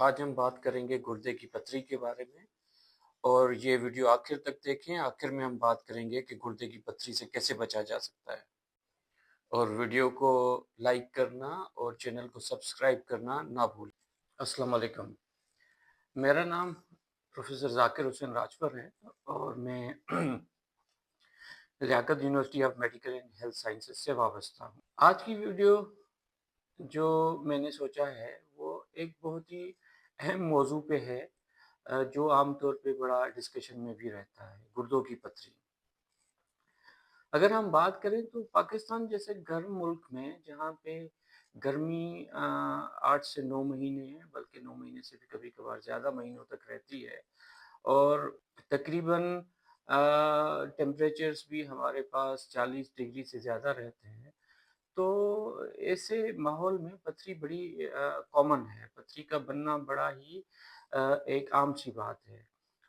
आज हम बात करेंगे गुर्दे की पथरी के बारे में। और ये वीडियो आखिर तक देखें। आखिर में हम बात करेंगे कि गुर्दे की पथरी से कैसे बचा जा सकता है। और वीडियो को लाइक करना और चैनल को सब्सक्राइब करना ना भूलें। अस्सलाम वालेकुम। मेरा नाम प्रोफेसर ज़ाकिर हुसैन राजपर है और मैं Liaquat university of medical and health sciences से वाबस्ता हूँ। आज की वीडियो जो मैंने सोचा है वो एक बहुत ही अहम मौजू पे है, जो आमतौर पे बड़ा डिस्कशन में भी रहता है, गुर्दों की पथरी। अगर हम बात करें तो पाकिस्तान जैसे गर्म मुल्क में जहाँ पे गर्मी 8 से 9 महीने है, बल्कि 9 महीने से भी कभी-कभार ज़्यादा महीनों तक रहती है। और तकरीबन टेम्परेचर्स भी हमारे पास 40 डिग्री से ज़्यादा रहते हैं। तो ऐसे माहौल में पथरी बड़ी कॉमन है, पथरी का बनना बड़ा ही एक आम सी बात है।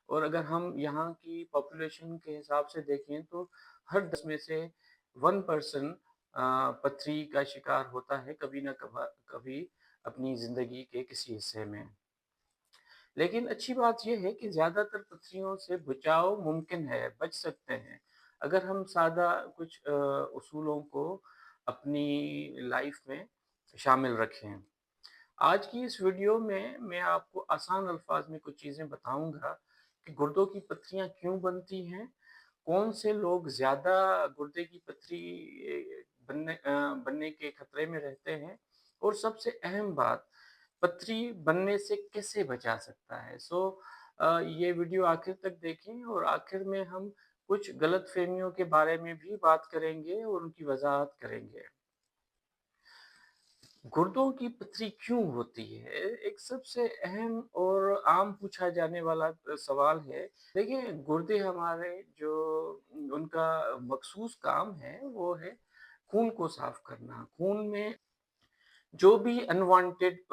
और अगर हम यहाँ की पॉपुलेशन के हिसाब से देखें तो हर 10 में से 1 पर्सन पथरी का शिकार होता है कभी ना कभी अपनी ज़िंदगी के किसी हिस्से में। लेकिन अच्छी बात ये है कि ज़्यादातर पथरियों से बचाव मुमकिन है, बच सकते हैं, अगर हम सादा कुछ उसूलों को अपनी लाइफ में शामिल रखें। आज की इस वीडियो में मैं आपको आसान अल्फाज में कुछ चीज़ें बताऊंगा कि गुर्दों की पथरियाँ क्यों बनती हैं, कौन से लोग ज़्यादा गुर्दे की पथरी बनने के खतरे में रहते हैं, और सबसे अहम बात, पथरी बनने से कैसे बचा सकता है। ये वीडियो आखिर तक देखें और आखिर में हम कुछ गलतफहमियों के बारे में भी बात करेंगे और उनकी वजाहत करेंगे। गुर्दों की पथरी क्यों होती है? एक सबसे अहम और आम पूछा जाने वाला सवाल है। देखिए, गुर्दे हमारे जो उनका मखसूस काम है वो है खून को साफ करना। खून में जो भी अनवांटेड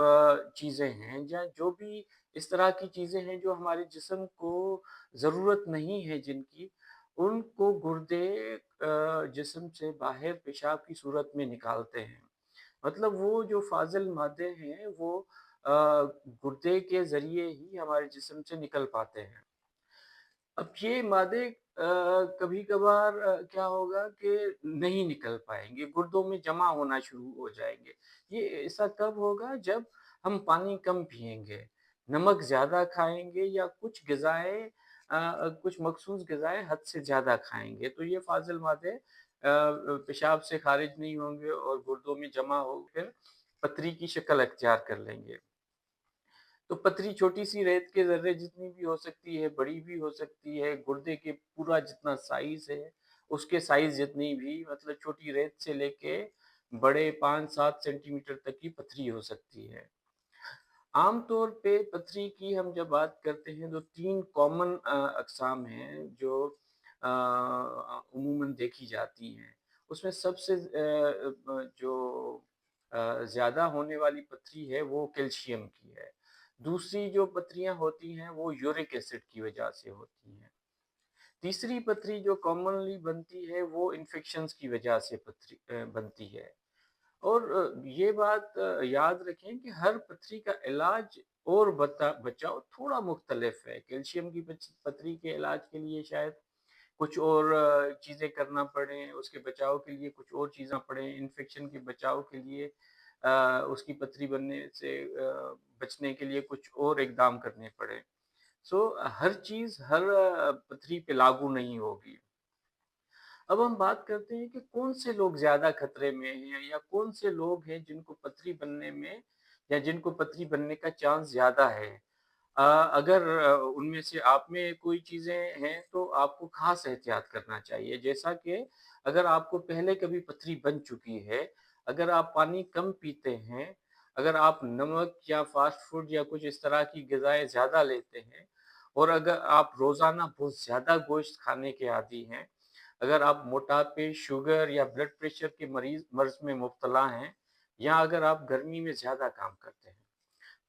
चीज़ें हैं या जो भी इस तरह की चीज़ें हैं जो हमारे जिस्म को ज़रूरत नहीं है जिनकी, उनको गुर्दे जिस्म से बाहर पेशाब की सूरत में निकालते हैं। मतलब वो जो फ़ाज़िल मादे हैं वो गुर्दे के ज़रिए ही हमारे जिस्म से निकल पाते हैं। अब ये मादे कभी-कभार क्या होगा कि नहीं निकल पाएँगे, गुर्दों में जमा होना शुरू हो जाएँगे। ये ऐसा कब होगा जब हम पानी कम पिएँगे, नमक ज़्यादा खाएँगे या कुछ ग़िज़ाएँ कुछ मख़सूस ग़िज़ाएँ हद से ज़्यादा खाएँगे, तो ये फ़ाज़िल मादे पेशाब से ख़ारिज नहीं होंगे और गुर्दों में जमा होकर पथरी की शक्ल अख्तियार कर लेंगे। तो पथरी छोटी-सी रेत के ज़र्रे जितनी भी हो सकती है, बड़ी भी हो सकती है, गुर्दे के पूरा जितना साइज़ है, उसके साइज़ जितनी भी, मतलब छोटी रेत से लेके बड़े 5-7 सेंटीमीटर तक की पथरी हो सकती है। आम तौर पे पथरी की हम जब बात करते हैं तो 3 कॉमन अक़साम हैं जो उमूमन देखी जाती हैं। उसमें सबसे जो ज़्यादा होने वाली पथरी है वो कैल्शियम की है। दूसरी जो पथरियाँ होती हैं वो यूरिक एसिड की वजह से होती हैं। तीसरी पथरी जो कॉमनली बनती है वो इन्फेक्शंस की वजह से बनती है। और ये बात याद रखें कि हर पथरी का इलाज और बचाव थोड़ा मुख्तलिफ है। कैल्शियम की पथरी के इलाज के लिए शायद कुछ और चीज़ें करना पड़ें, उसके बचाव के लिए कुछ और चीज़ें पड़ें, इन्फेक्शन के बचाव के लिए उसकी पथरी बनने से बचने के लिए कुछ और इकदाम करने पड़ें। हर चीज़ हर पथरी पे लागू नहीं होगी। अब हम बात करते हैं कि कौन से लोग ज़्यादा खतरे में हैं या कौन से लोग हैं जिनको पथरी बनने में या जिनको पथरी बनने का चांस ज़्यादा है। अगर उनमें से आप में कोई चीज़ें हैं तो आपको ख़ास एहतियात करना चाहिए। जैसा कि अगर आपको पहले कभी पथरी बन चुकी है, अगर आप पानी कम पीते हैं, अगर आप नमक या फ़ास्ट फ़ूड या कुछ इस तरह की ग़िज़ाएँ ज़्यादा लेते हैं, और अगर आप रोज़ाना बहुत ज़्यादा गोश्त खाने के आदी हैं, अगर आप मोटापे, शुगर या ब्लड प्रेशर के मर्ज़ में मुब्तला हैं, या अगर आप गर्मी में ज़्यादा काम करते हैं,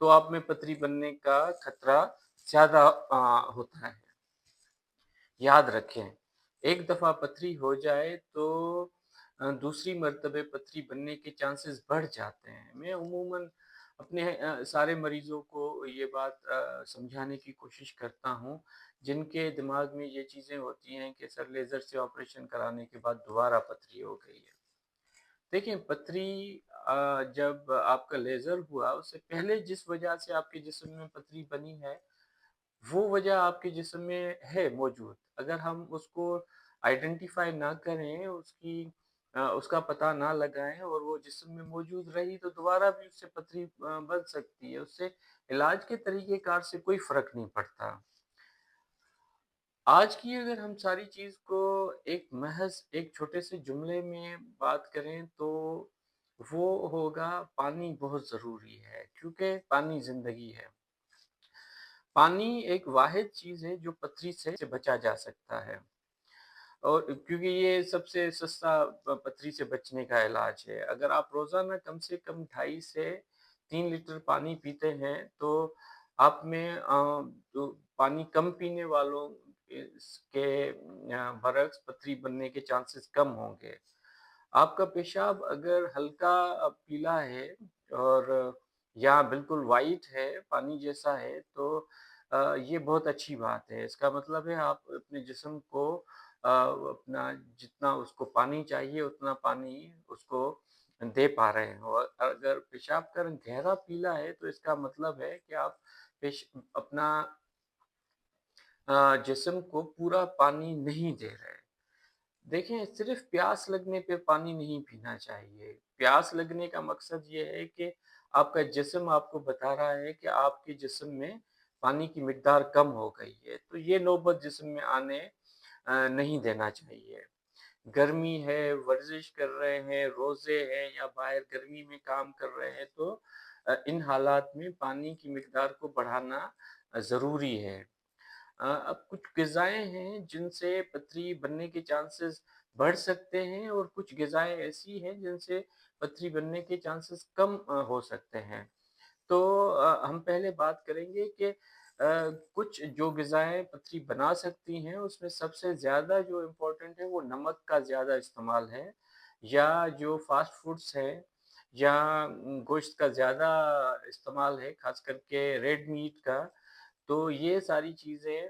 तो आप में पथरी बनने का खतरा ज़्यादा होता है। याद रखें, एक दफ़ा पथरी हो जाए तो दूसरी मर्तबे पथरी बनने के चांसेस बढ़ जाते हैं। मैं उमूमन अपने सारे मरीज़ों को ये बात समझाने की कोशिश करता हूँ, जिनके दिमाग में ये चीज़ें होती हैं कि सर लेज़र से ऑपरेशन कराने के बाद दोबारा पथरी हो गई है। देखिए पथरी जब आपका लेज़र हुआ उससे पहले जिस वजह से आपके जिस्म में पथरी बनी है, वो वजह आपके जिस्म में है मौजूद। अगर हम उसको आइडेंटिफ़ाई ना करें, उसका पता ना लगाएँ और वो जिस्म में मौजूद रही तो दोबारा भी उससे पथरी बन सकती है। उससे इलाज के तरीक़ेकार से कोई फ़र्क नहीं पड़ता। आज की अगर हम सारी चीज़ को एक महज़ एक छोटे से जुमले में बात करें तो वो होगा पानी बहुत ज़रूरी है, क्योंकि पानी ज़िंदगी है। पानी एक वाहिद चीज़ है जो पथरी से बचा जा सकता है और क्योंकि ये सबसे सस्ता पथरी से बचने का इलाज है। अगर आप रोज़ाना कम से कम 2.5 से 3 लीटर पानी पीते हैं तो आप में जो पानी कम पीने वालों के बरक्स पथरी बनने के चांसेस कम होंगे। आपका पेशाब अगर हल्का पीला है और या बिल्कुल व्हाइट है, पानी जैसा है तो ये बहुत अच्छी बात है। इसका मतलब है आप अपने जिस्म को अपना जितना उसको पानी चाहिए उतना पानी उसको दे पा रहे हैं और अगर पेशाब का रंग गहरा पीला है तो इसका मतलब है कि आप पेश अपना जिस्म को पूरा पानी नहीं दे रहे। देखिए, सिर्फ़ प्यास लगने पे पानी नहीं पीना चाहिए। प्यास लगने का मकसद ये है कि आपका जिस्म आपको बता रहा है कि आपके जिस्म में पानी की मिकदार कम हो गई है, तो ये नौबत जिस्म में आने नहीं देना चाहिए। गर्मी है, वर्जिश कर रहे हैं, रोज़े हैं या बाहर गर्मी में काम कर रहे हैं, तो इन हालात में पानी की मिकदार को बढ़ाना ज़रूरी है। अब कुछ ग़िज़ाएँ हैं जिनसे पथरी बनने के चांसेस बढ़ सकते हैं और कुछ ग़िज़ाएँ ऐसी हैं जिनसे पथरी बनने के चांसेस कम हो सकते हैं। तो हम पहले बात करेंगे कि कुछ जो ग़िज़ाएँ पथरी बना सकती हैं उसमें सबसे ज़्यादा जो इम्पोर्टेंट है वो नमक का ज़्यादा इस्तेमाल है या जो फ़ास्ट फूड्स हैं या गोश्त का ज़्यादा इस्तेमाल है, ख़ास करके रेड मीट का, तो ये सारी चीज़ें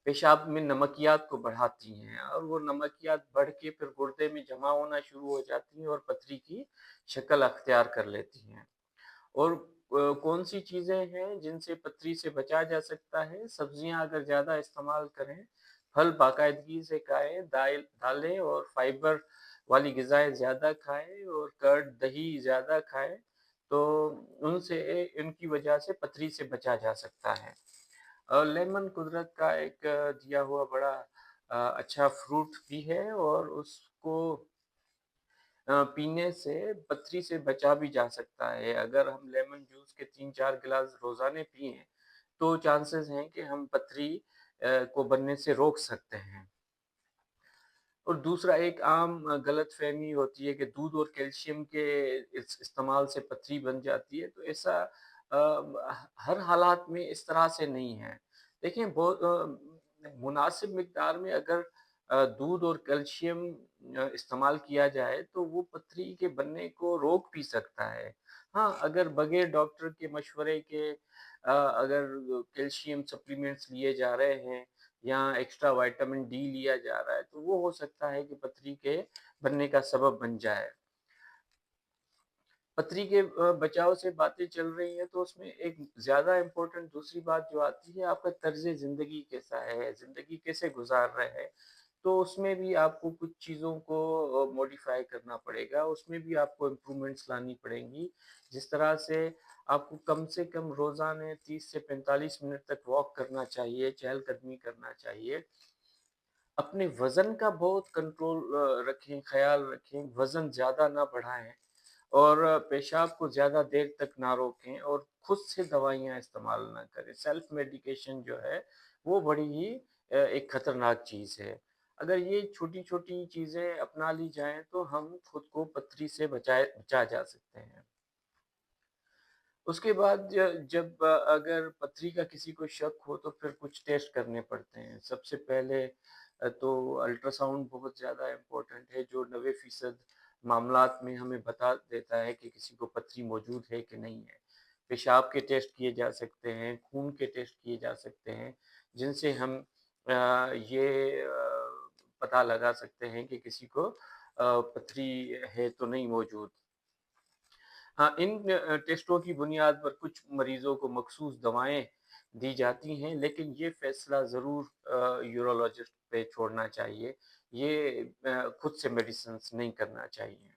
पेशाब में नमकियात को बढ़ाती हैं और वो नमकियात बढ़ के फिर गुर्दे में जमा होना शुरू हो जाती हैं और पथरी की शक्ल अख्तियार कर लेती हैं। और कौन-सी चीज़ें हैं जिनसे पथरी से बचा जा सकता है? सब्जियाँ अगर ज़्यादा इस्तेमाल करें, फल बाकायदगी से खाएँ, दालें और फाइबर वाली ग़िज़ाएँ ज़्यादा खाएँ और कर्ड, दही ज़्यादा खाएँ, तो उनसे इनकी वजह से पथरी से बचा जा सकता है। लेमन कुदरत का एक दिया हुआ बड़ा अच्छा फ्रूट भी है और उसको पीने से पथरी से बचा भी जा सकता है। अगर हम लेमन जूस के 3-4 गिलास रोज़ाना पिएँ, तो चांसेस हैं कि हम पथरी को बनने से रोक सकते हैं। और दूसरा एक आम गलतफ़हमी होती है कि दूध और कैल्शियम के इस्तेमाल से पथरी बन जाती है, तो ऐसा हर हालात में इस तरह से नहीं है। देखिए बहुत मुनासिब मिक़दार में अगर दूध और कैल्शियम इस्तेमाल किया जाए, तो वो पथरी के बनने को रोक भी सकता है। हाँ, अगर बगैर डॉक्टर के मशवरे के अगर कैल्शियम सप्लीमेंट्स लिए जा रहे हैं या एक्स्ट्रा विटामिन डी लिया जा रहा है, तो वो हो सकता है कि पथरी के बनने का सबब बन जाए। पथरी के बचाव से बातें चल रही हैं, तो उसमें एक ज़्यादा इम्पोर्टेंट दूसरी बात जो आती है, आपका तर्ज़ ज़िंदगी कैसा है? ज़िंदगी कैसे गुज़ार रहे हैं? तो उसमें भी आपको कुछ चीज़ों को मॉडिफ़ाई करना पड़ेगा, उसमें भी आपको इम्प्रूवमेंट्स लानी पड़ेंगी। जिस तरह से आपको कम से कम रोज़ाना 30 से 45 मिनट तक वॉक करना चाहिए, चहलकदमी करना चाहिए। अपने वज़न का बहुत कंट्रोल रखें, ख़्याल रखें, वज़न ज़्यादा ना बढ़ाएँ और पेशाब को ज़्यादा देर तक ना रोकें और खुद से दवाइयाँ इस्तेमाल ना करें। सेल्फ मेडिकेशन जो है, वो बड़ी ही एक खतरनाक चीज़ है। अगर ये छोटी-छोटी चीज़ें अपना ली जाएँ, तो हम खुद को पथरी से बचा जा सकते हैं। उसके बाद जब अगर पथरी का किसी को शक हो तो फिर कुछ टेस्ट करने पड़ते हैं। सबसे पहले तो अल्ट्रासाउंड बहुत ज़्यादा इम्पोर्टेंट है जो 90% मामलात में हमें बता देता है कि किसी को पथरी मौजूद है कि नहीं है। पेशाब के टेस्ट किए जा सकते हैं, खून के टेस्ट किए जा सकते हैं, जिनसे हम ये पता लगा सकते हैं कि किसी को पथरी है तो नहीं मौजूद। हाँ, इन टेस्टों की बुनियाद पर कुछ मरीज़ों को मखसूस दवाएँ दी जाती हैं, लेकिन ये फ़ैसला ज़रूर यूरोलॉजिस्ट पे छोड़ना चाहिए। ये खुद से मेडिसिन्स नहीं करना चाहिए।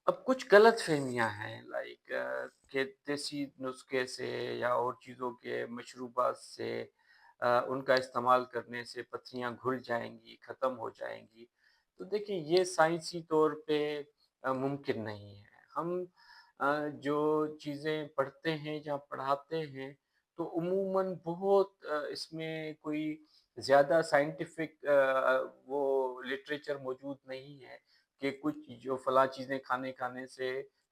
अब कुछ गलतफ़हमियाँ हैं कि देसी नुस्खे से या और चीज़ों के मशरूबात से उनका इस्तेमाल करने से पथरियाँ घुल जाएँगी, ख़त्म हो जाएँगी। तो देखिए ये साइंसी तौर पे मुमकिन नहीं है। हम जो चीज़ें पढ़ते हैं या पढ़ाते हैं तो उमूमन बहुत इसमें कोई ज़्यादा साइंटिफ़िक वो लिटरेचर मौजूद नहीं है कि कुछ जो फलाँ चीज़ें खाने से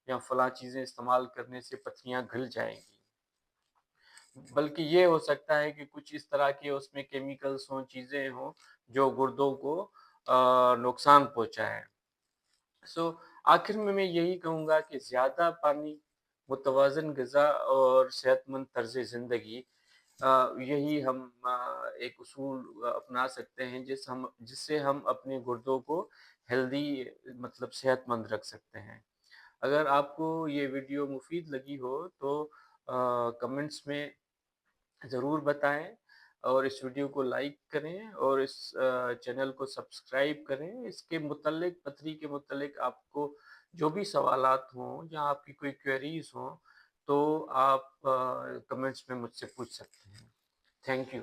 या फलाँ चीज़ें इस्तेमाल करने से पथरियाँ घुल जाएँगी। बल्कि ये हो सकता है कि कुछ इस तरह के उसमें केमिकल्स हों, चीज़ें हों, जो गुर्दों को नुकसान पहुँचाएँ। सो आखिर में मैं यही कहूँगा कि ज़्यादा पानी, मुतवाज़न ग़िज़ा और सेहतमंद तर्ज़ ज़िंदगी यही हम एक उसूल अपना सकते हैं जिससे हम अपने गुर्दों को हेल्दी मतलब सेहतमंद रख सकते हैं। अगर आपको ये वीडियो मुफ़ीद लगी हो तो कमेंट्स में ज़रूर बताएँ और इस वीडियो को लाइक करें और इस चैनल को सब्सक्राइब करें। इसके मुतल्लिक पथरी के मुतल्लिक आपको जो भी सवालात हों या आपकी कोई क्वेरीज़ हों, तो आप कमेंट्स में मुझसे पूछ सकते हैं। Thank you.